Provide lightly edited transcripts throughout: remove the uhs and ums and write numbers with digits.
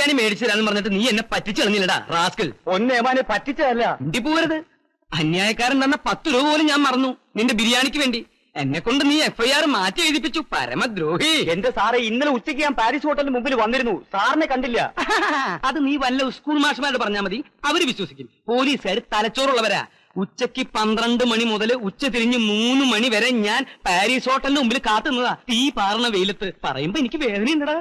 ബിരിയാണി മേടിച്ചു തരാന്ന് പറഞ്ഞിട്ട് നീ എന്നെ പറ്റിച്ചു കളഞ്ഞില്ലടാ റാസ്കൽ. ഒന്നേമാനെ പറ്റിച്ചതല്ല. ഇണ്ടി പോകരുത്. അന്യായക്കാരൻ തന്ന 10 രൂപ പോലും ഞാൻ മറന്നു നിന്റെ ബിരിയാണിക്ക് വേണ്ടി. എന്നെ കൊണ്ട് നീ FIR മാറ്റി എഴുതിപ്പിച്ചു, പരമദ്രോഹി. എന്റെ സാറെ, ഇന്നലെ ഉച്ചയ്ക്ക് ഞാൻ പാരീസ് ഹോട്ടലിന് മുമ്പിൽ വന്നിരുന്നു, സാറിനെ കണ്ടില്ല. അത് നീ വല്ല സ്കൂൾ മാഷ്മാരോട് പറഞ്ഞാൽ മതി, അവര് വിശ്വസിക്കും. പോലീസുകാർ തലച്ചോറുള്ളവരാ. ഉച്ചയ്ക്ക് 12 മണി മുതൽ ഉച്ച തിരിഞ്ഞ് 3 മണി വരെ ഞാൻ പാരീസ് ഹോട്ടലിന് മുമ്പിൽ കാത്തുന്നതാ, തീ പാർന്ന വെയിലത്ത്. പറയുമ്പോ എനിക്ക് വേദനയുണ്ടടാ.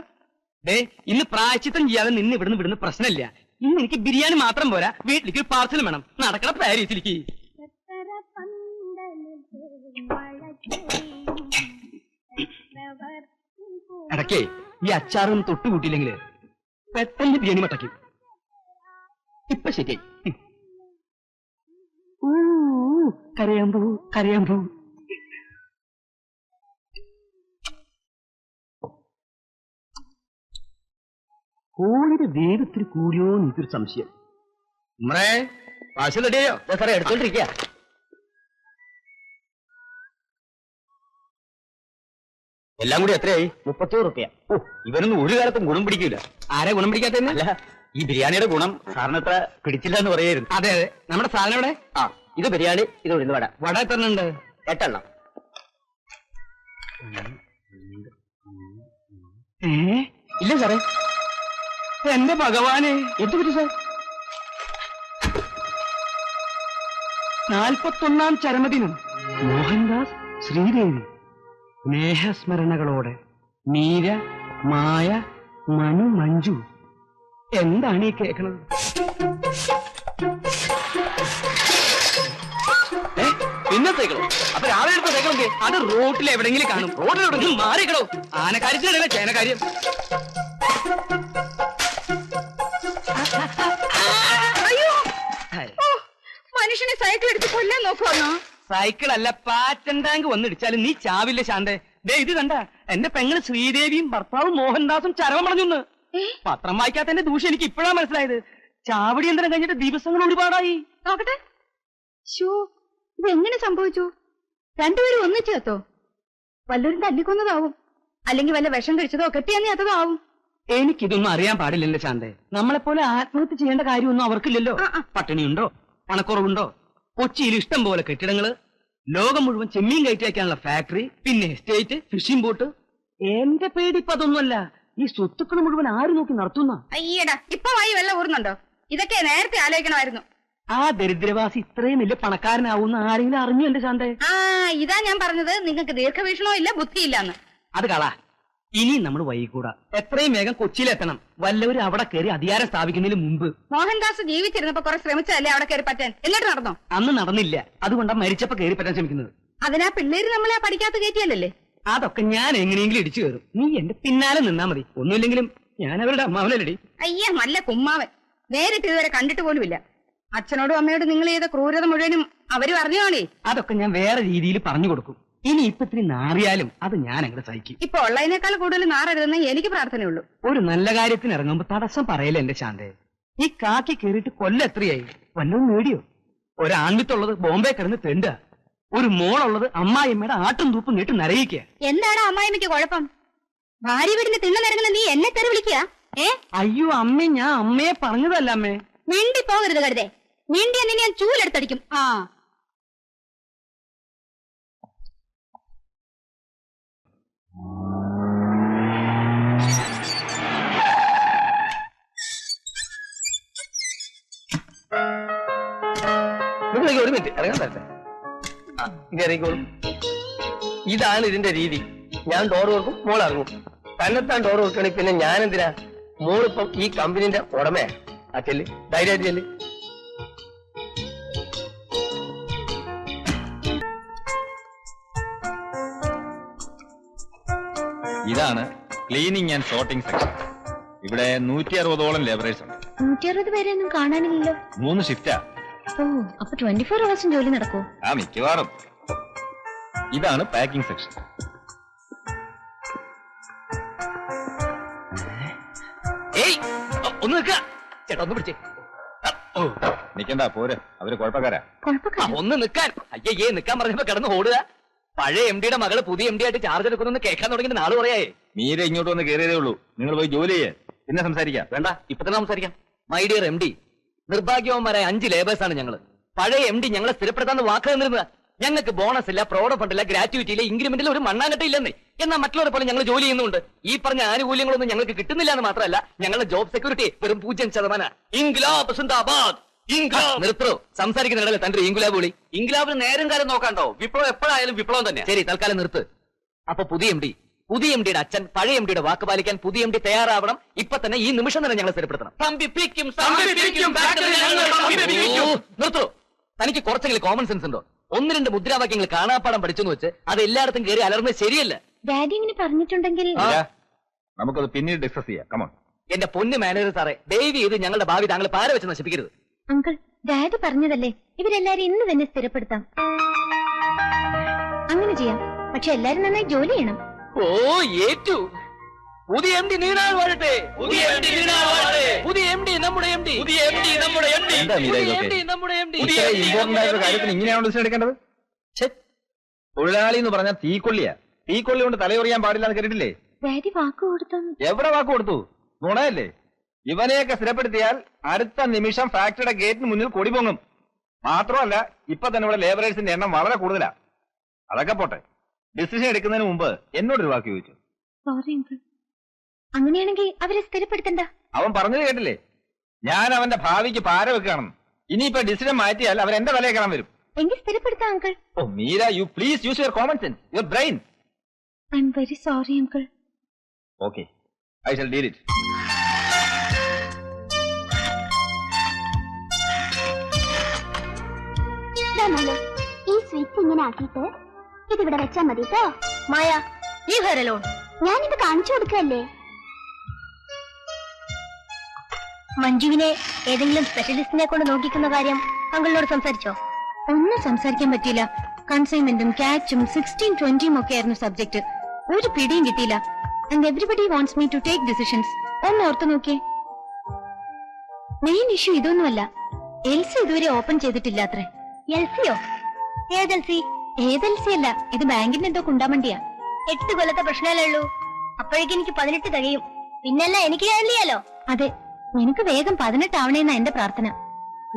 ഡേ, ഇന്ന് പ്രായച്ചിത്തം ചെയ്യാതെ നിന്ന് ഇവിടുന്ന് വിടുന്ന പ്രശ്നമില്ല. ഇന്ന് എനിക്ക് ബിരിയാണി മാത്രം പോരാ, വീട്ടിലേക്ക് പാർസൽ വേണം. നടക്കണ പാരീസിലേക്ക്. ഇടയ്ക്കേ ഈ അച്ചാറും തൊട്ടുകൂട്ടിയില്ലെങ്കില് പെട്ടെന്ന് ബിരിയാണി മട്ടയ്ക്കും. ഇപ്പൊ ശരിയായി. കരയാമ്പൂ കരയാമ്പൂ. കോഴിയുടെ വേഗത്തിൽ കൂടിയോ എനിക്കൊരു സംശയം. നമ്മളെ പാഴ്സൽ റെഡിയോ? സാറേ, എടുത്തോണ്ടിരിക്കുക. എല്ലാം കൂടി എത്രയായി? 30 റുപ്യ. ഓ, ഇവനൊന്നും ഒരു കാലത്തും ഗുണം പിടിക്കൂല. ആരെ ഗുണം പിടിക്കാത്തല്ല, ഈ ബിരിയാണിയുടെ ഗുണം സാറിനത്ര പിടിച്ചില്ല എന്ന് പറയായിരുന്നു. അതെ അതെ. നമ്മുടെ സാധനം എവിടെ? ഇത് ബിരിയാണി, ഇത് ഉഴുന്ന് വട. വട എത്ര ഉണ്ട്? 8 എണ്ണം. ഇല്ല സാറേ. എന്റെ ഭഗവാനെ, എന്ത് പറ്റി സാർ? 41ാം ചരമദിനം. മോഹൻദാസ്, ശ്രീദേവി. സ്നേഹസ്മരണകളോടെ മീര, മായ, മനു, മഞ്ജു. എന്താണ് ഈ കേൾക്കണത്? പിന്നെ സൈക്കിളോ? അപ്പൊ രാവിലെ എടുത്ത സൈക്കിൾ എന്ത്? അത് റോട്ടിൽ എവിടെങ്കിലും കാണും. റോഡിൽ എവിടെങ്കിലും മാറിക്കടോ. ആനക്കാര്യത്തിനല്ല ചേനക്കാര്യം. മനുഷ്യനെ സൈക്കിൾ എടുത്ത് കൊല്ലാൻ നോക്കുവാന്നോ? സൈക്കിൾ അല്ല, പാറ്റൻ ടാങ്ക് വന്നിടിച്ചാലും നീ ചാവില്ല ശാന്തേ. ദേ ഇത് കണ്ട, എന്റെ പെങ്ങള് ശ്രീദേവിയും ഭർത്താവും മോഹൻദാസും ചരമം പറഞ്ഞുന്ന്. പത്രം വായിക്കാത്തതിന്റെ ദൂഷ്യം എനിക്ക് ഇപ്പോഴാ മനസ്സിലായത്. ചാവടി യന്ത്രം കഴിഞ്ഞിട്ട് ദിവസങ്ങൾ ഒരുപാടായി. നോക്കട്ടെ. ഇത് എങ്ങനെ സംഭവിച്ചു? രണ്ടുപേരും ഒന്നിച്ചേത്തോ? വല്ലവരും തല്ലിക്കൊന്നതാവും, അല്ലെങ്കിൽ വല്ല വിഷം കഴിച്ചതോ കെട്ടിയതോ ആവും. എനിക്കിതൊന്നും അറിയാൻ പാടില്ലല്ലോ ശാന്തേ. നമ്മളെപ്പോലെ ആത്മഹത്യ ചെയ്യേണ്ട കാര്യമൊന്നും അവർക്കില്ലല്ലോ. പട്ടിണിയുണ്ടോ, പണക്കുറവുണ്ടോ? കൊച്ചിയിൽ ഇഷ്ടം പോലെ കെട്ടിടങ്ങള്, ലോകം മുഴുവൻ ചെമ്മീൻ കയറ്റി വയ്ക്കാനുള്ള ഫാക്ടറി, പിന്നെ എസ്റ്റേറ്റ്, ഫിഷിംഗ് ബോട്ട്. എന്റെ പേടി ഇപ്പൊ അതൊന്നുമല്ല. ഈ സ്വത്തുക്കൾ മുഴുവൻ ആര് നോക്കി നടത്തുന്ന? അയ്യടാ, ഇപ്പൊ വായി വെള്ളം ഊർന്നുണ്ടോ? ഇതൊക്കെ നേരത്തെ ആലോചിക്കണമായിരുന്നു. ആ ദരിദ്രവാസി ഇത്രയും വലിയ പണക്കാരനാവുന്ന ആരെങ്കിലും അറിഞ്ഞു എന്റെ ശാന്തേ? ഇതാ ഞാൻ പറഞ്ഞത്, നിങ്ങൾക്ക് ദീർഘവീക്ഷണവും ഇല്ല, ബുദ്ധിയില്ലാന്ന്. അത് കളാ. ഇനി നമ്മൾ വൈകൂടാ. എത്രയും വേഗം കൊച്ചിയിലെത്തണം. വല്ലവരും അവിടെ കയറി അധികാരം സ്ഥാപിക്കുന്നതിന് മുമ്പ്. മോഹൻദാസ് ജീവിച്ചിരുന്നപ്പോ കുറെ ശ്രമിച്ചതല്ലേ അവിടെ കയറി പറ്റാൻ? എന്നിട്ട് നടന്നോ? അന്ന് നടന്നില്ല. അതുകൊണ്ടാ മരിച്ചപ്പോ കയറി പറ്റാൻ ശ്രമിക്കുന്നത്. അതിനാ പിള്ളേര് നമ്മളെ പഠിക്കാത്ത കയറ്റിയല്ലേ? അതൊക്കെ ഞാൻ എങ്ങനെയെങ്കിലും ഇടിച്ചു കയറും. നീ എന്റെ പിന്നാലെ നിന്നാ മതി. ഒന്നുമില്ലെങ്കിലും ഞാൻ അവരുടെ അമ്മാവനല്ലടി. അയ്യ, നല്ല കുമ്മാവൻ. നേരിട്ട് ഇതുവരെ കണ്ടിട്ട് പോലുമില്ല. അച്ഛനോടും അമ്മയോടും നിങ്ങൾ ചെയ്ത ക്രൂരത മുഴുവനും അവര് പറഞ്ഞോളേ. അതൊക്കെ ഞാൻ വേറെ രീതിയിൽ പറഞ്ഞു കൊടുക്കും. ഇനി ഇപ്പൊ ഇത്തിരി നാറിയാലും അത് ഞാൻ അങ്ങോട്ട് സഹിക്കും. ഇപ്പൊ ഉള്ളതിനേക്കാൾ കൂടുതൽ നാറരുതെന്ന് എനിക്ക് പ്രാർത്ഥനയുള്ളൂ. ഒരു നല്ല കാര്യത്തിന് ഇറങ്ങുമ്പോ തടസ്സം പറയല്ലേ എന്റെ ശാന്തേ. ഈ കാക്കി കയറിയിട്ട് കൊല്ലം എത്രയായി? വല്ലതും നേടിയോ? ഒരാൺവിത്തുള്ളത് ബോംബെ കിടന്ന് തെണ്ട, ഒരു മോളുള്ളത് അമ്മായിമ്മയുടെ ആട്ടും തൂപ്പും നീട്ട് നരയിക്കുക. എന്താണ് അമ്മായിമ്മയ്ക്ക് കുഴപ്പം? ഭാര്യ വീടിന് തിണ്ണ നിരങ്ങുന്ന നീ എന്നെ തെറി വിളിക്കുക? അയ്യോ അമ്മേ, ഞാൻ അമ്മയെ പറഞ്ഞതല്ല അമ്മേ. മിണ്ടി പോകരുത് കരുതേ. മിണ്ടിയ നിന്നെ ഞാൻ ചൂലെടുത്തടിക്കും. ഒരു മിനിറ്റ് ഇറങ്ങാൻ തരട്ടെ. ഇറങ്ങിക്കോളും. ഇതാണ് ഇതിന്റെ രീതി. ഞാൻ ഡോർ കൊടുക്കും, മോൾ ഇറങ്ങും. തന്നെത്താൻ ഡോർ കൊടുക്കണെങ്കിൽ പിന്നെ ഞാൻ എന്തിനാ? മോളിപ്പം ഈ കമ്പനിന്റെ ഉടമയാ. ആ ചെല്ല്, ധൈര്യമായിട്ട് ചെല്ല്. ഇതാണ് ക്ലീനിങ് ആൻഡ് സോർട്ടിംഗ് സെക്ഷൻ. ഇവിടെ 160ഓളം ലേബറേഴ്സ് ഉണ്ട്. 160 പേരെയൊന്നും കാണാനില്ലല്ലോ. 3 ഷിഫ്റ്റാ. അപ്പൊ 24 hours ജോലി നടക്കോ? മിക്കവാറും. ഇതാണ് പാക്കിംഗ് സെക്ഷൻ. ഒന്ന് നിൽക്കുക ചേട്ടാ, ഒന്ന് പിടിച്ചേ. നിക്കണ്ട, പോരെ, അവര് കുഴപ്പക്കാരാ. ഒന്ന് നിൽക്കാൻ. അയ്യേ, നിൽക്കാൻ പറഞ്ഞപ്പോ കിടന്ന് ഓടുക. പഴയ MD-യുടെ മകള് പുതിയ MD ആയിട്ട് ചാർജ് എടുക്കുന്നു കേൾക്കാൻ തുടങ്ങിയിട്ട് നാള് പറയായേ. മീര ഇങ്ങോട്ട് വന്ന് കയറിയതേ ഉള്ളൂ. നിങ്ങൾ പോയി ജോലി ചെയ്യേ. പിന്നെ സംസാരിക്കാം. വേണ്ട, ഇപ്പൊ തന്നെ സംസാരിക്കാം. മൈ ഡിയർ എം ഡി, നിർഭാഗ്യവന്മാരായ 5 ലേബേഴ്സാണ് ഞങ്ങള്. പഴയ എം ഡി ഞങ്ങളെ സ്ഥിരപ്പെടുത്താന്ന് വാക്ക് തന്നിരുന്നത്. ഞങ്ങൾക്ക് ബോണസ് ഇല്ല, പ്രോഡ് ഫണ്ട് ഇല്ല, ഗ്രാറ്റുവിറ്റി ഇല്ല, ഇൻക്രിമെന്റിൽ ഒരു മണ്ണാങ്കട്ട ഇല്ലെന്നേ. എന്നാൽ മറ്റുള്ളവരെ പോലെ ഞങ്ങൾ ജോലി ചെയ്യുന്നുണ്ട്. ഈ പറഞ്ഞ ആനുകൂല്യങ്ങളൊന്നും ഞങ്ങൾക്ക് കിട്ടുന്നില്ല എന്ന് മാത്രമല്ല, ഞങ്ങളുടെ ജോബ് സെക്യൂരിറ്റി വെറും 0%. ഇൻക്ലാബ് സിന്ദാബാദ്. നിർത്തോ, സംസാരിക്കുന്നിടല്ലേ തന്റെ ഇൻകുലാബ് വിളി. ഇൻകുലാബിന് നേരം കാലം നോക്കാണ്ടോ? വിപ്ലവം എപ്പോഴായാലും വിപ്ലവം തന്നെ. ശരി, തൽക്കാലം നിർത്ത്. അപ്പൊ പുതിയ എം ഡിയുടെ അച്ഛൻ പഴയ എം ഡിയുടെ വാക്ക് പാലിക്കാൻ പുതിയ എം ഡി തയ്യാറാവണം. ഇപ്പൊ തന്നെ, ഈ നിമിഷം തന്നെ ഞങ്ങൾ സ്ഥിരപ്പെടുത്തണം. നിർത്തോ. തനിക്ക് കുറച്ചെങ്കിലും കോമൺ സെൻസ് ഉണ്ടോ? 1-2 മുദ്രാവാക്യങ്ങൾ കാണാപ്പാടം പഠിച്ചെന്ന് വെച്ച് അത് എല്ലായിടത്തും കയറി അലർന്നത് ശരിയല്ല. ഡാഡി ഇങ്ങനെ പറഞ്ഞിട്ടുണ്ടെങ്കിൽ നമുക്കത് പിന്നീട് ഡിസ്കസ് ചെയ്യാം. കമോൺ. എന്റെ പൊന്ന് മാനേജർ സാറേ, ദയവ് ചെയ്ത് ഞങ്ങളുടെ ഭാവി താങ്കൾ പാര വെച്ച് നശിപ്പിക്കരുത്. അങ്കിൾ, ഡാഡി പറഞ്ഞതല്ലേ, ഇവരെല്ലാരും ഇന്ന് തന്നെ സ്ഥിരപ്പെടുത്താം. അങ്ങനെ ചെയ്യാം, പക്ഷെ എല്ലാരും നന്നായി ജോലി ചെയ്യണം. ഓ, ഏറ്റു. പുതിയ എം ഡി നീണാൾ വാഴട്ടെ. പുതിയ എം ഡി നീണാൾ വാഴട്ടെ. പുതിയ എം ഡി നമ്മുടെ എം ഡി. പുതിയ എം ഡി നമ്മുടെ എം ഡി. എന്താ മീര ഇതൊക്കെ? നമ്മുടെ എം ഡി. ഇമ്പോർട്ടന്റ് ആയിട്ടുള്ള കാര്യത്തിന് ഇങ്ങനെയാണ് ഡിസിഷൻ എടുക്കേണ്ടത്? തൊഴിലാളി എന്ന് പറഞ്ഞാൽ തീക്കൊള്ളിയാ. തീക്കൊള്ളി കൊണ്ട് തലയൊറിയാൻ പാടില്ല എന്ന് കേട്ടിട്ടില്ലേ? ഡാഡി വാക്ക് കൊടുത്തു. എവിടെ വാക്ക് കൊടുത്തു? നുണയല്ലേ? ഇവനെയൊക്കെ സ്ഥിരപ്പെടുത്തിയാൽ അടുത്ത നിമിഷം ഫാക്ടറിയുടെ ഗേറ്റിന് മുന്നിൽ കൊടി പൊങ്ങും. മാത്രമല്ല, ഇപ്പൊ തന്നെ ഇവിടെ ലേബറേഴ്സിന്റെ എണ്ണം വളരെ കൂടുതലാ. അതൊക്കെ പോട്ടെ, ഡിസിഷൻ എടുക്കുന്നതിന് മുമ്പ് എന്നോടൊരു വാക്ക് ചോദിച്ചു. Sorry uncle. അങ്ങനെയാണെങ്കിൽ അവരെ സ്ഥിരപ്പെടുത്തണ്ട. അവൻ പറഞ്ഞത് കേട്ടില്ലേ? ഞാൻ അവന്റെ ഭാവിക്ക് പാര വെക്കുകയാണെന്ന്. ഇനിയിപ്പോ ഡിസിഷൻ മാറ്റിയാൽ അവർ എന്റെ തലയെ കാണാൻ വരും. എങ്കിൽ സ്ഥിരപ്പെടുത്താം uncle. Oh Meera, you please use your common sense, your brain. I am very sorry uncle. Okay, I shall deal it. ഈ സ്വിച്ച് ഇങ്ങനെ ആക്കിയിട്ട് ഇതിവിടെ വെച്ചാ മതി കേട്ടോ. മായ, ഈ ഹരലോൺ ഞാനിത് കാണിച്ചു കൊടുക്കല്ലേ. മഞ്ജുവിനെ ഏതെങ്കിലും സ്പെഷ്യലിസ്റ്റിനെ കൊണ്ട് നോക്കിക്കുന്ന കാര്യം അങ്കിളിനോട് സംസാരിച്ചോ? ഒന്നും സംസാരിക്കാൻ പറ്റിയില്ല. കൺസൈൻമെന്റും ക്യാച്ചും 16-20 ഒക്കെ ആയിരുന്നു സബ്ജക്ട്. ഒരു പിടിയും കിട്ടിയില്ല. And everybody wants me to take decisions. ഒന്ന് ഓർത്തു നോക്കിയേ. മെയിൻ ഇഷ്യൂ ഇതൊന്നുമല്ല. എൽസി ഇതുവരെ ഓപ്പൺ ചെയ്തിട്ടില്ലാത്രേ. എൽസിയോ? ഏതെൽസി? ഏതെൽസി അല്ല, ഇത് ബാങ്കിന്റെ എന്തോ കുണ്ടാമണ്ടിയാ. 8 കൊല്ലത്തെ പ്രശ്നമല്ലേ ഉള്ളൂ. അപ്പോഴേക്കും എനിക്ക് 18 തികയും. പിന്നല്ല എനിക്ക് ചെയ്യാലോ. അതെ, എനിക്ക് വേഗം 18 ആവണേന്നാ എന്റെ പ്രാർത്ഥന.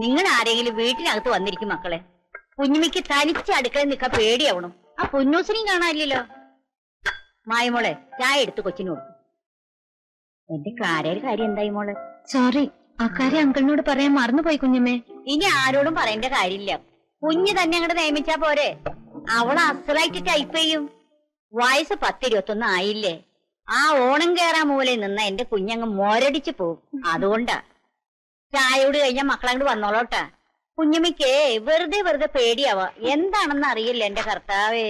നിങ്ങൾ ആരെങ്കിലും വീട്ടിനകത്ത് വന്നിരിക്കും മക്കളെ. കുഞ്ഞുമിക്ക് തനിച്ച് അടുക്കളയിൽ നിൽക്കാൻ പേടിയാവണം. ആ പൊന്നൂസിനെയും കാണാനില്ലല്ലോ. മായമോളെ, ചായ എടുത്ത് കൊച്ചിന് കൊടുക്കും. എന്റെ കാര്യം എന്തായി മോളെ? സോറി, ആ കാര്യം അങ്കിളിനോട് പറയാൻ മറന്നുപോയി കുഞ്ഞമ്മേ. ഇനി ആരോടും പറയേണ്ട കാര്യമില്ല. കുഞ്ഞ് തന്നെ അങ്ങോട്ട് നിയമിച്ചാ പോരെ. അവള് അസലായിട്ട് ടൈപ്പ് ചെയ്യും. വയസ്സ് 10-21 ആയില്ലേ. ആ ഓണം കേറാൻ മൂലെ നിന്ന എന്റെ കുഞ്ഞങ്ങ് മോരടിച്ചു പോവും. അതുകൊണ്ടാ. ചായയോട് കഴിഞ്ഞാൽ മക്കളങ്ങോട്ട് വന്നോളോട്ടാ. കുഞ്ഞുമിക്കേ വെറുതെ പേടിയാവാ. എന്താണെന്ന് അറിയില്ല എന്റെ കർത്താവേ.